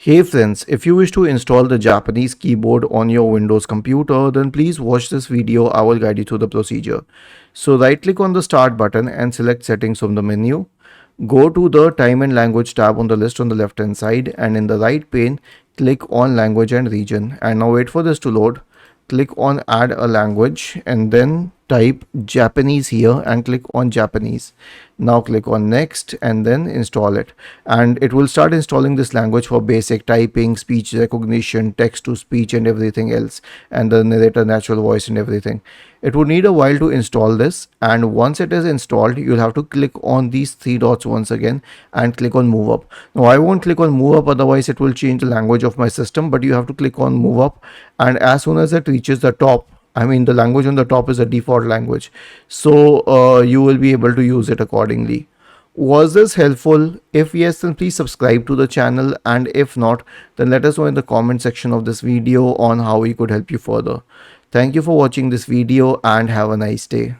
Hey friends, if you wish to install the Japanese keyboard on your Windows computer, then please watch this video. I will guide you through the procedure. So right click on the start button and select settings from the menu. Go to the time and language tab on the list on the left hand side, and in the right pane, click on language and region. And now wait for this to load. Click on add a language and then type Japanese here and click on Japanese. Now click on next and then install it, and it will start installing this language for basic typing, speech recognition, text to speech and everything else, and the narrator natural voice and everything. It would need a while to install this, and once it is installed you'll have to click on these three dots once again and click on move up. Now I won't click on move up, otherwise it will change the language of my system, but you have to click on move up, and as soon as it reaches the top, I mean the language on the top is a default language, so you will be able to use it accordingly. Was this helpful? If yes, then please subscribe to the channel, and if not, then let us know in the comment section of this video on how we could help you further. Thank you for watching this video and have a nice day.